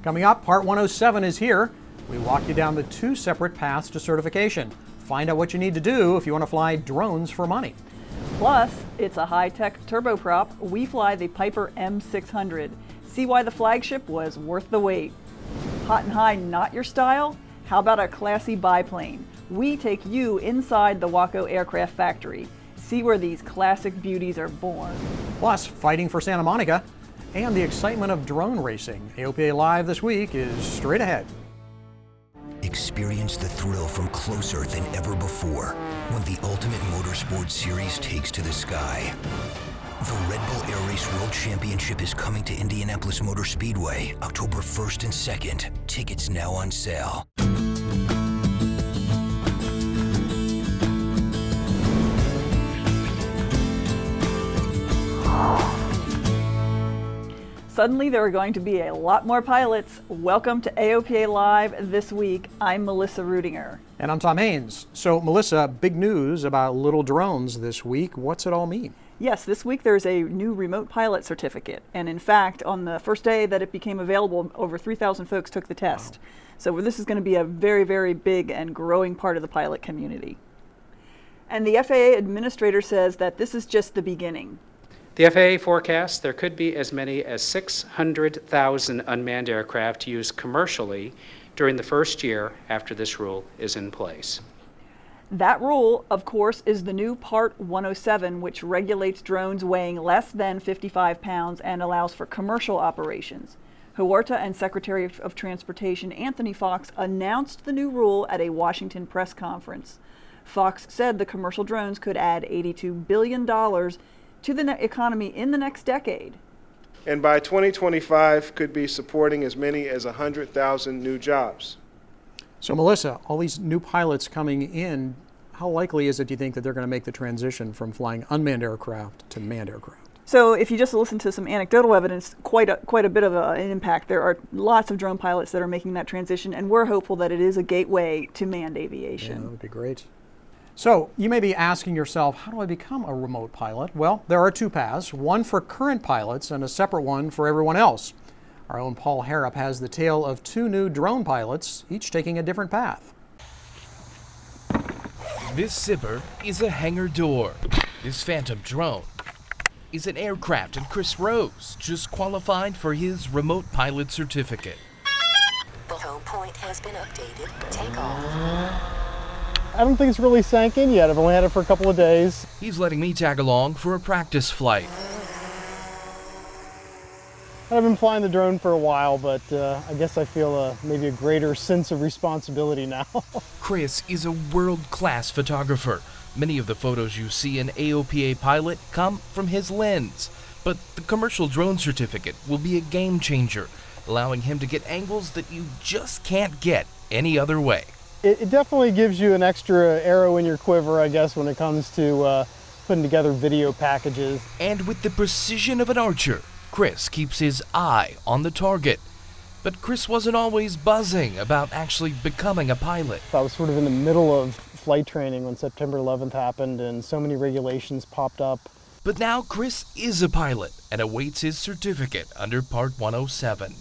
Coming up, Part 107 is here. We walk you down the two separate paths to certification. Find out what you need to do if you want to fly drones for money. Plus, it's a high-tech turboprop. We fly the Piper M600. See why the flagship was worth the wait. Hot and high, not your style? How about a classy biplane? We take you inside the Waco Aircraft factory. See where these classic beauties are born. Plus, fighting for Santa Monica and the excitement of drone racing. AOPA Live this week is straight ahead. Experience the thrill from closer than ever before when the Ultimate Motorsports Series takes to the sky. The Red Bull Air Race World Championship is coming to Indianapolis Motor Speedway October 1st and 2nd. Tickets now on sale. Suddenly there are going to be a lot more pilots. Welcome to AOPA Live this week. I'm Melissa Rudinger. And I'm Tom Haynes. So Melissa, big news about little drones this week. What's it all mean? Yes, this week there's a new remote pilot certificate. And in fact, on the first day that it became available, over 3,000 folks took the test. Wow. So this is going to be a very, very big and growing part of the pilot community. And the FAA administrator says that this is just the beginning. The FAA forecasts there could be as many as 600,000 unmanned aircraft used commercially during the first year after this rule is in place. That rule, of course, is the new Part 107, which regulates drones weighing less than 55 pounds and allows for commercial operations. Huerta and Secretary of Transportation Anthony Fox announced the new rule at a Washington press conference. Fox said the commercial drones could add $82 billion to the economy in the next decade. And by 2025 could be supporting as many as 100,000 new jobs. So Melissa, all these new pilots coming in, how likely is it, do you think, that they're going to make the transition from flying unmanned aircraft to manned aircraft? So if you just listen to some anecdotal evidence, quite a bit of an impact. There are lots of drone pilots that are making that transition, and we're hopeful that it is a gateway to manned aviation. Yeah, that would be great. So you may be asking yourself, how do I become a remote pilot? Well, there are two paths, one for current pilots and a separate one for everyone else. Our own Paul Harrop has the tale of two new drone pilots, each taking a different path. This zipper is a hangar door. This phantom drone is an aircraft, and Chris Rose just qualified for his remote pilot certificate. The home point has been updated. Take off. I don't think it's really sank in yet. I've only had it for a couple of days. He's letting me tag along for a practice flight. I've been flying the drone for a while, but I guess I feel maybe a greater sense of responsibility now. Chris is a world-class photographer. Many of the photos you see in AOPA Pilot come from his lens. But the commercial drone certificate will be a game changer, allowing him to get angles that you just can't get any other way. It definitely gives you an extra arrow in your quiver, I guess, when it comes to putting together video packages. And with the precision of an archer, Chris keeps his eye on the target. But Chris wasn't always buzzing about actually becoming a pilot. I was sort of in the middle of flight training when September 11th happened and so many regulations popped up. But now Chris is a pilot and awaits his certificate under Part 107.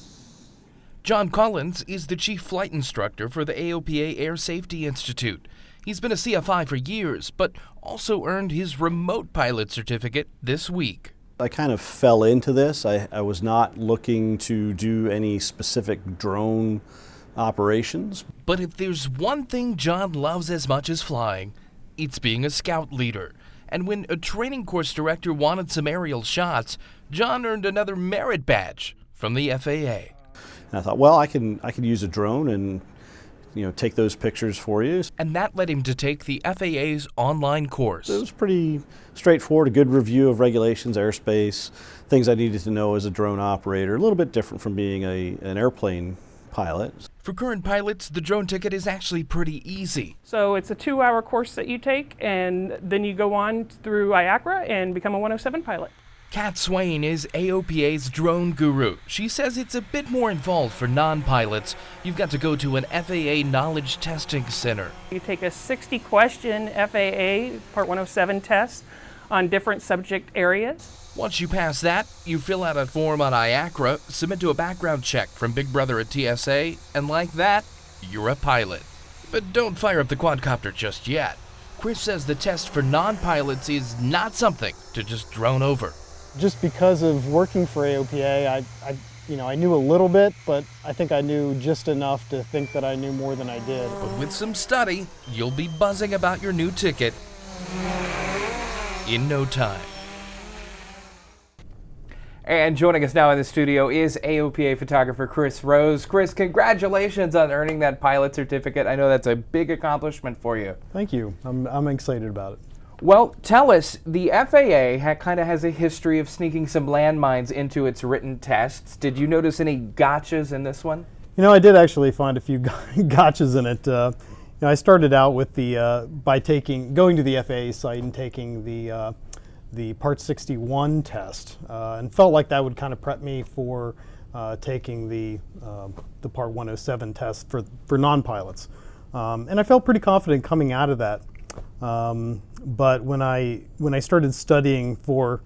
John Collins is the chief flight instructor for the AOPA Air Safety Institute. He's been a CFI for years, but also earned his remote pilot certificate this week. I kind of fell into this. I was not looking to do any specific drone operations. But if there's one thing John loves as much as flying, it's being a scout leader. And when a training course director wanted some aerial shots, John earned another merit badge from the FAA. And I thought, well, I can use a drone and take those pictures for you. And that led him to take the FAA's online course. It was pretty straightforward, a good review of regulations, airspace, things I needed to know as a drone operator, a little bit different from being an airplane pilot. For current pilots, the drone ticket is actually pretty easy. So it's a 2-hour course that you take, and then you go on through IACRA and become a 107 pilot. Kat Swain is AOPA's drone guru. She says it's a bit more involved for non-pilots. You've got to go to an FAA knowledge testing center. You take a 60-question FAA Part 107 test on different subject areas. Once you pass that, you fill out a form on IACRA, submit to a background check from Big Brother at TSA, and like that, you're a pilot. But don't fire up the quadcopter just yet. Chris says the test for non-pilots is not something to just drone over. Just because of working for AOPA, I knew a little bit, but I think I knew just enough to think that I knew more than I did. But with some study, you'll be buzzing about your new ticket in no time. And joining us now in the studio is AOPA photographer Chris Rose. Chris, congratulations on earning that pilot certificate. I know that's a big accomplishment for you. Thank you. I'm excited about it. Well, tell us, the FAA kind of has a history of sneaking some landmines into its written tests. Did you notice any gotchas in this one? I did actually find a few gotchas in it. I started out with by going to the FAA site and taking the Part 61 test, and felt like that would kind of prep me for taking the Part 107 test for non-pilots. And I felt pretty confident coming out of that. But when I started studying for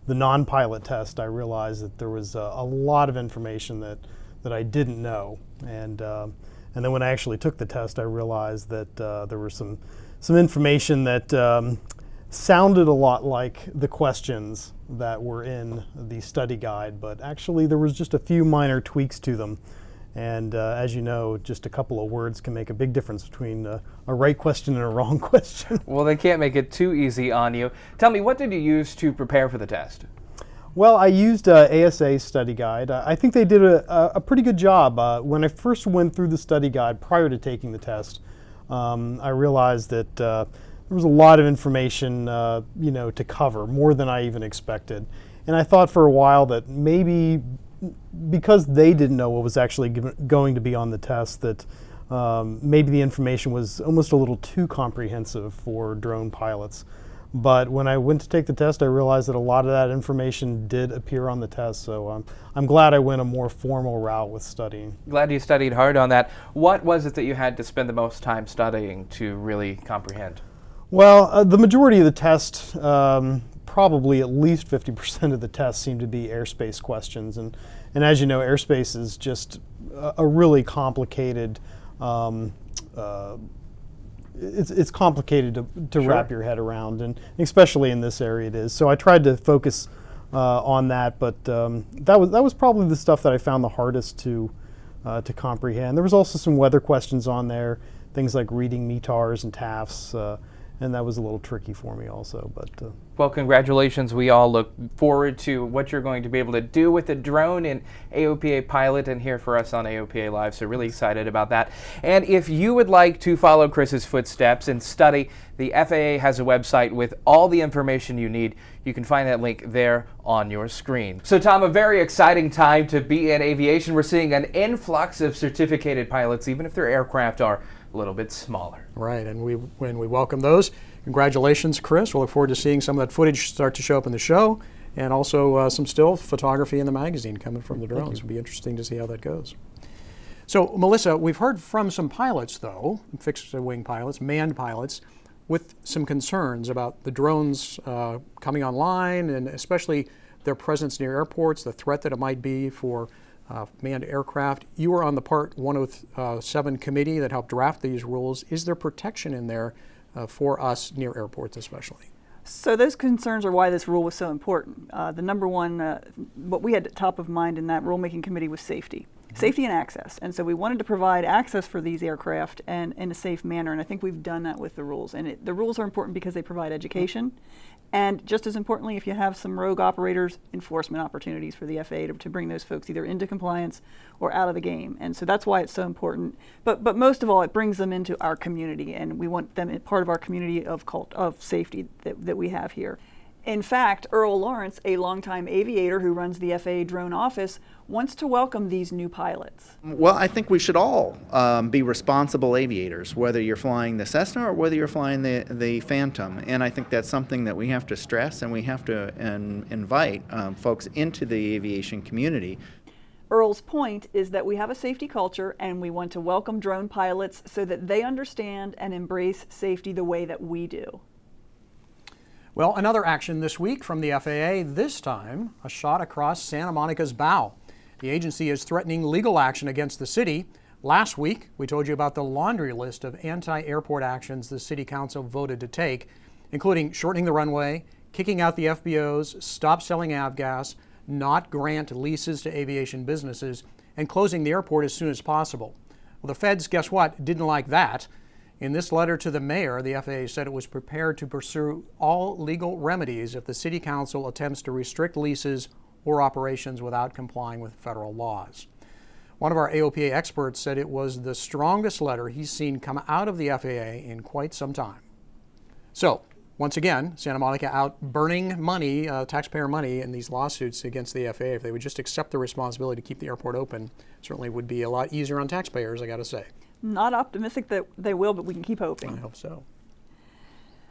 the non-pilot test, I realized that there was a lot of information that I didn't know. And then when I actually took the test, I realized that there was some information that sounded a lot like the questions that were in the study guide, but actually there was just a few minor tweaks to them. And as you know, just a couple of words can make a big difference between a right question and a wrong question. Well, they can't make it too easy on you. Tell me, what did you use to prepare for the test? Well, I used ASA study guide. I think they did a pretty good job. When I first went through the study guide prior to taking the test, I realized that there was a lot of information to cover, more than I even expected. And I thought for a while that maybe because they didn't know what was actually going to be on the test, that maybe the information was almost a little too comprehensive for drone pilots. But when I went to take the test, I realized that a lot of that information did appear on the test. So I'm glad I went a more formal route with studying. Glad you studied hard on that. What was it that you had to spend the most time studying to really comprehend? Well, the majority of the test, probably at least 50% of the test, seemed to be airspace questions. And as you know, airspace is just a really complicated, it's complicated to Sure. wrap your head around, and especially in this area it is. So I tried to focus on that, but that was probably the stuff that I found the hardest to comprehend. There was also some weather questions on there, things like reading METARs and TAFs, and that was a little tricky for me also. But well, congratulations. We all look forward to what you're going to be able to do with the drone in AOPA Pilot and here for us on AOPA Live, so really excited about that. And if you would like to follow Chris's footsteps and study, the FAA has a website with all the information you need. You can find that link there on your screen. So Tom, a very exciting time to be in aviation. We're seeing an influx of certificated pilots, even if their aircraft are a little bit smaller. Right, and when we welcome those, congratulations, Chris. We'll look forward to seeing some of that footage start to show up in the show, and also some still photography in the magazine coming from the drones. It'll be interesting to see how that goes. So, Melissa, we've heard from some pilots, though, fixed-wing pilots, manned pilots, with some concerns about the drones coming online, and especially their presence near airports, the threat that it might be for manned aircraft. You were on the Part 107 committee that helped draft these rules. Is there protection in there for us near airports especially? So those concerns are why this rule was so important. The number one, what we had at top of mind in that rulemaking committee was safety. Safety and access. And so we wanted to provide access for these aircraft and in a safe manner, and I think we've done that with the rules. And the rules are important because they provide education, and just as importantly, if you have some rogue operators, enforcement opportunities for the FAA to bring those folks either into compliance or out of the game. And so that's why it's so important. But most of all, it brings them into our community, and we want them part of our community of safety that we have here. In fact, Earl Lawrence, a longtime aviator who runs the FAA drone office, wants to welcome these new pilots. Well, I think we should all be responsible aviators, whether you're flying the Cessna or whether you're flying the Phantom. And I think that's something that we have to stress, and we have to invite folks into the aviation community. Earl's point is that we have a safety culture, and we want to welcome drone pilots so that they understand and embrace safety the way that we do. Well, another action this week from the FAA, this time a shot across Santa Monica's bow. The agency is threatening legal action against the city. Last week, we told you about the laundry list of anti-airport actions the City Council voted to take, including shortening the runway, kicking out the FBOs, stop selling avgas, not grant leases to aviation businesses, and closing the airport as soon as possible. Well, the feds, guess what, didn't like that. In this letter to the mayor, the FAA said it was prepared to pursue all legal remedies if the City Council attempts to restrict leases or operations without complying with federal laws. One of our AOPA experts said it was the strongest letter he's seen come out of the FAA in quite some time. So, once again, Santa Monica out burning money, taxpayer money, in these lawsuits against the FAA. If they would just accept the responsibility to keep the airport open, certainly would be a lot easier on taxpayers, I got to say. Not optimistic that they will, but we can keep hoping. I hope so.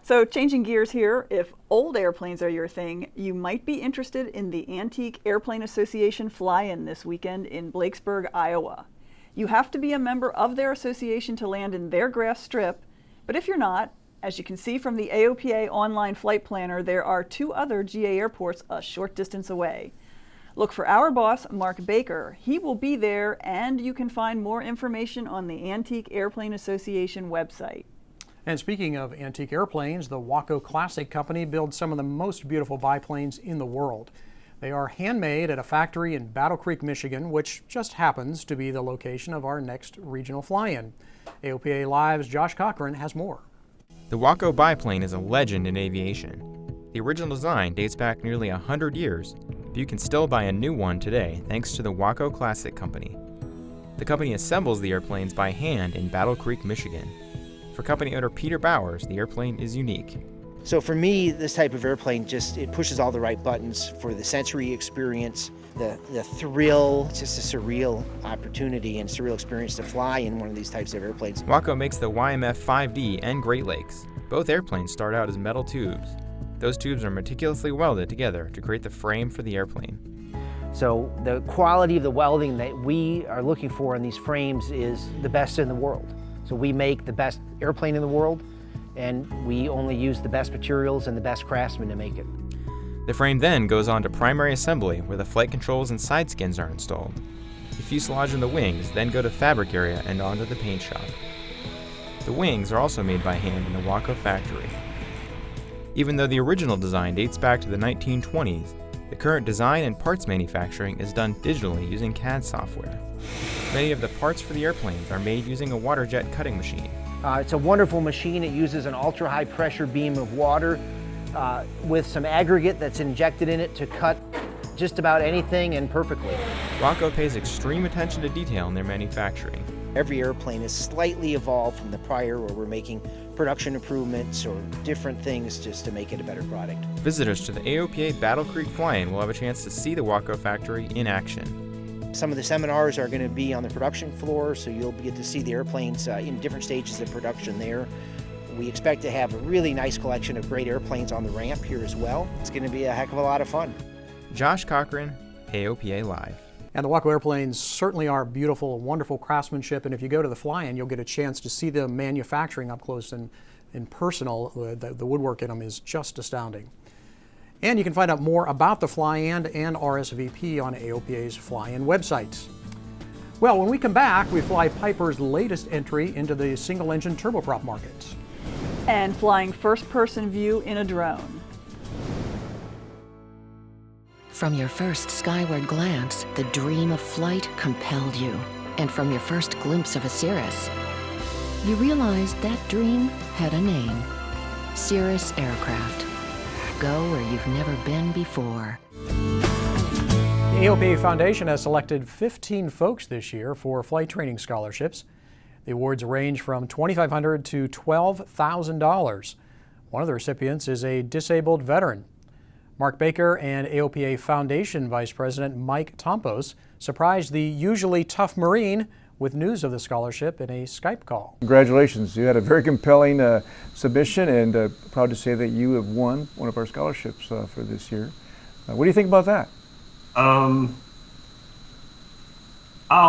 So changing gears here, if old airplanes are your thing, you might be interested in the Antique Airplane Association fly-in this weekend in Blakesburg, Iowa. You have to be a member of their association to land in their grass strip, but if you're not, as you can see from the AOPA online flight planner, there are 2 other GA airports a short distance away. Look for our boss, Mark Baker. He will be there, and you can find more information on the Antique Airplane Association website. And speaking of antique airplanes, the Waco Classic Company builds some of the most beautiful biplanes in the world. They are handmade at a factory in Battle Creek, Michigan, which just happens to be the location of our next regional fly-in. AOPA Live's Josh Cochran has more. The Waco biplane is a legend in aviation. The original design dates back nearly 100 years, but you can still buy a new one today thanks to the Waco Classic Company. The company assembles the airplanes by hand in Battle Creek, Michigan. For company owner Peter Bowers, the airplane is unique. So for me, this type of airplane it pushes all the right buttons for the sensory experience, the thrill. It's just a surreal opportunity and surreal experience to fly in one of these types of airplanes. Waco makes the YMF 5D and Great Lakes. Both airplanes start out as metal tubes. Those tubes are meticulously welded together to create the frame for the airplane. So the quality of the welding that we are looking for in these frames is the best in the world. So we make the best airplane in the world, and we only use the best materials and the best craftsmen to make it. The frame then goes on to primary assembly, where the flight controls and side skins are installed. The fuselage and the wings then go to fabric area and onto the paint shop. The wings are also made by hand in the Waco factory. Even though the original design dates back to the 1920s, the current design and parts manufacturing is done digitally using CAD software. Many of the parts for the airplanes are made using a water jet cutting machine. It's a wonderful machine. It uses an ultra-high pressure beam of water with some aggregate that's injected in it to cut just about anything and perfectly. Waco pays extreme attention to detail in their manufacturing. Every airplane is slightly evolved from the prior, where we're making production improvements or different things just to make it a better product. Visitors to the AOPA Battle Creek Fly-In will have a chance to see the Waco factory in action. Some of the seminars are going to be on the production floor, so you'll get to see the airplanes in different stages of production there. We expect to have a really nice collection of great airplanes on the ramp here as well. It's going to be a heck of a lot of fun. Josh Cochran, AOPA Live. And the Waco airplanes certainly are beautiful, wonderful craftsmanship, and if you go to the fly-in, you'll get a chance to see the manufacturing up close and personal. The woodwork in them is just astounding. And you can find out more about the fly-in and RSVP on AOPA's fly-in website. Well, when we come back, we fly Piper's latest entry into the single-engine turboprop market. And flying first-person view in a drone. From your first skyward glance, the dream of flight compelled you. And from your first glimpse of a Cirrus, you realized that dream had a name. Cirrus Aircraft. Go where you've never been before. The AOPA Foundation has selected 15 folks this year for flight training scholarships. The awards range from $2,500 to $12,000. One of the recipients is a disabled veteran. Mark Baker and AOPA Foundation Vice President Mike Tompos surprised the usually tough Marine with news of the scholarship in a Skype call. Congratulations. You had a very compelling submission, and proud to say that you have won one of our scholarships for this year. What do you think about that? I'll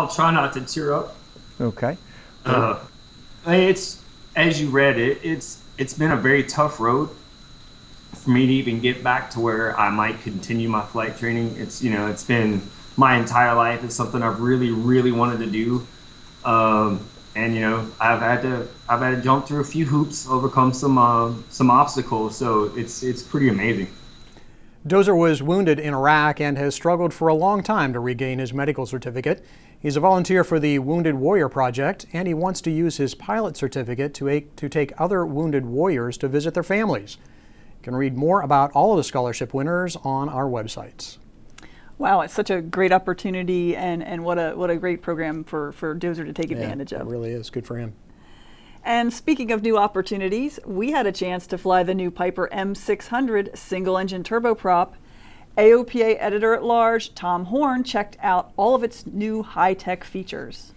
try not to tear up. Okay. It's, as you read it, it's been a very tough road for for me to even get back to where I might continue my flight training. It's, you know, it's been my entire life. It's something I've really, really wanted to do. And you know, I've had to jump through a few hoops, overcome some obstacles. So it's pretty amazing. Dozer was wounded in Iraq and has struggled for a long time to regain his medical certificate. He's a volunteer for the Wounded Warrior Project, and he wants to use his pilot certificate to take other wounded warriors to visit their families. You can read more about all of the scholarship winners on our websites. Wow, it's such a great opportunity, and what a great program for Dozer to take advantage of. It really is. Good for him. And speaking of new opportunities, we had a chance to fly the new Piper M600 single-engine turboprop. AOPA Editor-at-Large Tom Horn checked out all of its new high-tech features.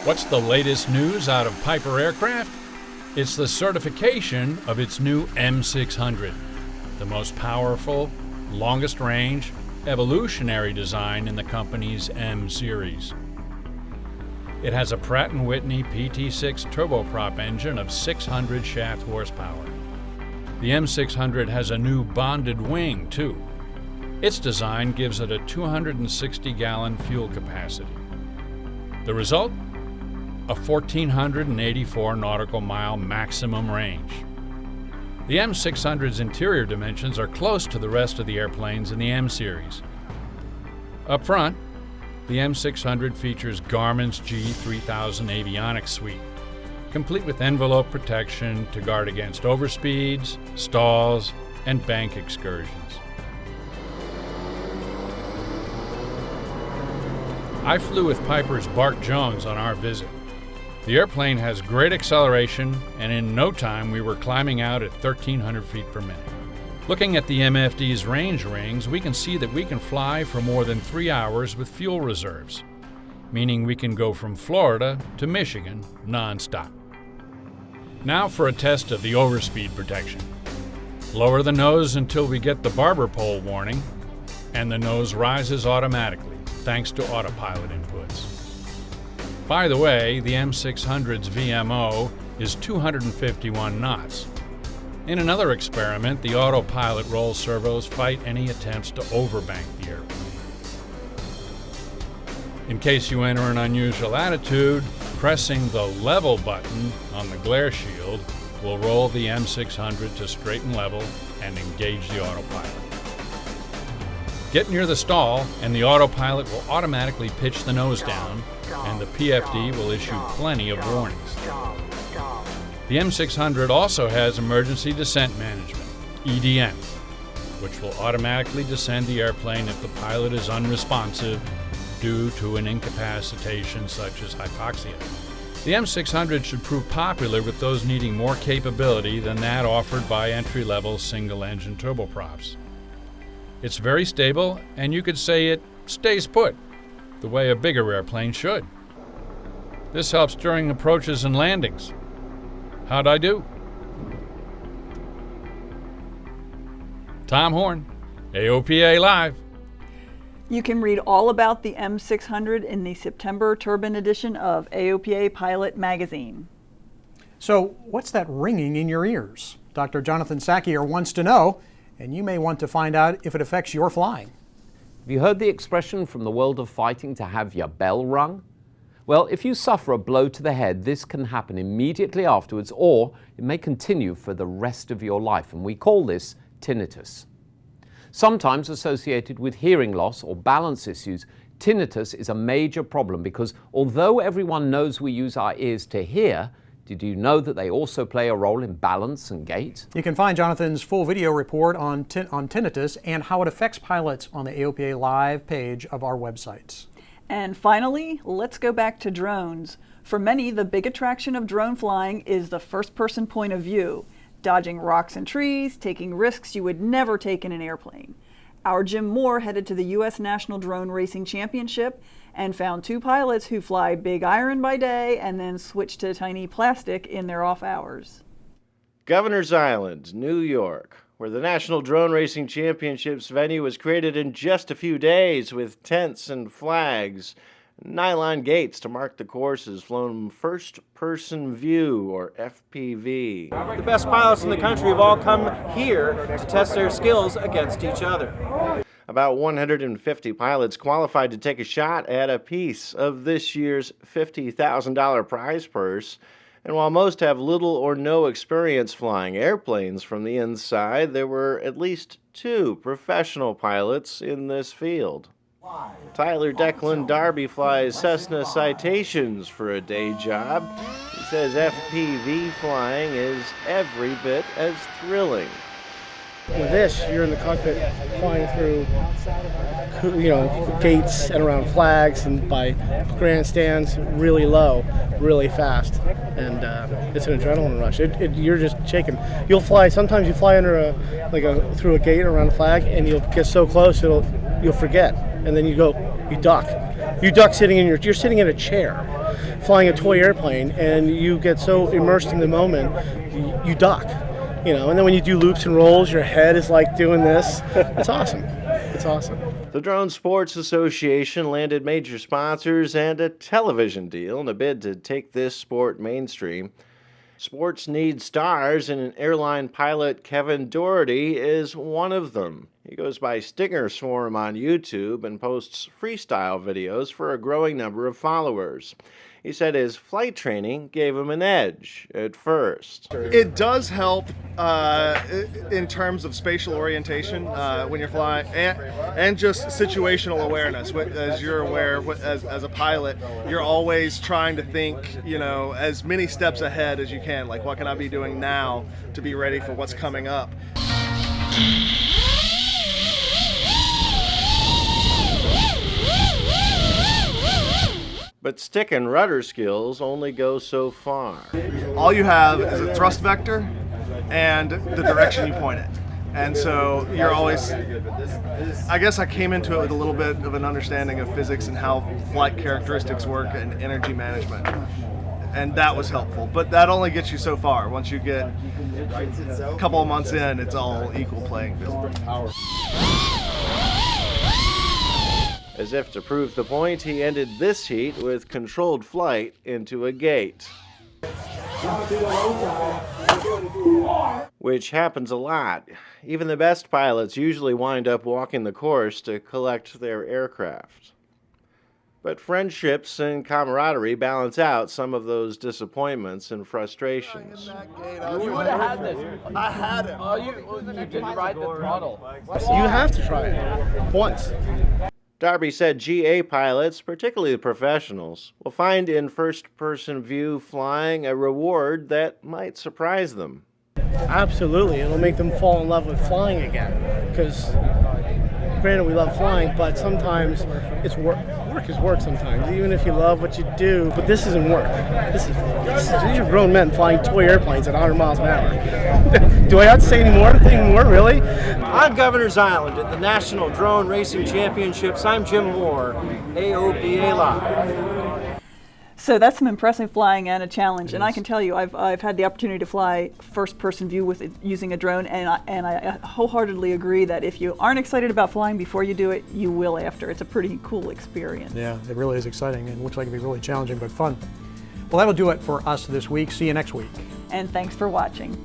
What's the latest news out of Piper Aircraft? It's the certification of its new M600, the most powerful, longest range, evolutionary design in the company's M series. It has a Pratt & Whitney PT6 turboprop engine of 600 shaft horsepower. The M600 has a new bonded wing, too. Its design gives it a 260-gallon fuel capacity. The result? A 1,484 nautical mile maximum range. The M600's interior dimensions are close to the rest of the airplanes in the M series. Up front, the M600 features Garmin's G3000 avionics suite, complete with envelope protection to guard against overspeeds, stalls, and bank excursions. I flew with Piper's Bart Jones on our visit. The airplane has great acceleration, and in no time we were climbing out at 1,300 feet per minute. Looking at the MFD's range rings, we can see that we can fly for more than 3 hours with fuel reserves, meaning we can go from Florida to Michigan non-stop. Now for a test of the overspeed protection. Lower the nose until we get the barber pole warning, and the nose rises automatically thanks to autopilot inputs. By the way, the M600's VMO is 251 knots. In another experiment, the autopilot roll servos fight any attempts to overbank the airplane. In case you enter an unusual attitude, pressing the level button on the glare shield will roll the M600 to straighten level and engage the autopilot. Get near the stall and the autopilot will automatically pitch the nose down, and the PFD will issue plenty of warnings. The M600 also has Emergency Descent Management, EDM, which will automatically descend the airplane if the pilot is unresponsive due to an incapacitation such as hypoxia. The M600 should prove popular with those needing more capability than that offered by entry-level single-engine turboprops. It's very stable, and you could say it stays put, the way a bigger airplane should. This helps during approaches and landings. How'd I do? Tom Horn, AOPA Live. You can read all about the M600 in the September Turbine edition of AOPA Pilot magazine. So, what's that ringing in your ears? Dr. Jonathan Sakier wants to know, and you may want to find out if it affects your flying. Have you heard the expression from the world of fighting to have your bell rung? Well, if you suffer a blow to the head, this can happen immediately afterwards, or it may continue for the rest of your life, and we call this tinnitus. Sometimes associated with hearing loss or balance issues, tinnitus is a major problem because although everyone knows we use our ears to hear, did you know that they also play a role in balance and gait? You can find Jonathan's full video report on tinnitus and how it affects pilots on the AOPA Live page of our websites. And finally, let's go back to drones. For many, the big attraction of drone flying is the first-person point of view, dodging rocks and trees, taking risks you would never take in an airplane. Our Jim Moore headed to the U.S. National Drone Racing Championship and found 2 pilots who fly big iron by day and then switch to tiny plastic in their off hours. Governor's Island, New York, where the National Drone Racing Championships venue was created in just a few days with tents and flags. Nylon gates to mark the courses flown first-person view, or FPV. The best pilots in the country have all come here to test their skills against each other. About 150 pilots qualified to take a shot at a piece of this year's $50,000 prize purse. And while most have little or no experience flying airplanes from the inside, there were at least 2 professional pilots in this field. Tyler Declan Darby flies Cessna Citations for a day job. He says FPV flying is every bit as thrilling. With this, you're in the cockpit flying through, gates and around flags and by grandstands really low, really fast. And it's an adrenaline rush. You're just shaking. Sometimes you fly under through a gate around a flag, and you'll get so close you'll forget. And then you duck. You duck you're sitting in a chair, flying a toy airplane, and you get so immersed in the moment, you duck. And then when you do loops and rolls, your head is like doing this. It's awesome. It's awesome. The Drone Sports Association landed major sponsors and a television deal in a bid to take this sport mainstream. Sports need stars, and an airline pilot, Kevin Doherty, is one of them. He goes by Stinger Swarm on YouTube and posts freestyle videos for a growing number of followers. He said his flight training gave him an edge at first. It does help in terms of spatial orientation when you're flying, and just situational awareness. As you're aware, as a pilot, you're always trying to think, as many steps ahead as you can. Like, what can I be doing now to be ready for what's coming up? But stick and rudder skills only go so far. All you have is a thrust vector and the direction you point it. And so you're always, I guess I came into it with a little bit of an understanding of physics and how flight characteristics work and energy management. And that was helpful, but that only gets you so far. Once you get a couple of months in, it's all equal playing field. As if to prove the point, he ended this heat with controlled flight into a gate. Which happens a lot. Even the best pilots usually wind up walking the course to collect their aircraft. But friendships and camaraderie balance out some of those disappointments and frustrations. You would have had this. I had it. Oh, you didn't ride the throttle. You have to try it once. Darby said GA pilots, particularly the professionals, will find in first-person view flying a reward that might surprise them. Absolutely. It'll make them fall in love with flying again. Because, granted, we love flying, but sometimes it's work. Work is work sometimes, even if you love what you do. But this isn't work. These are grown men flying toy airplanes at 100 miles an hour. Do I have to say any more? Really? On Governor's Island at the National Drone Racing Championships, I'm Jim Moore, AOPA Live. So that's some impressive flying and a challenge, and I can tell you, I've had the opportunity to fly first-person view with using a drone, and I wholeheartly agree that if you aren't excited about flying before you do it, you will after. It's a pretty cool experience. Yeah, it really is exciting and looks like it'll be really challenging but fun. Well, that'll do it for us this week. See you next week. And thanks for watching.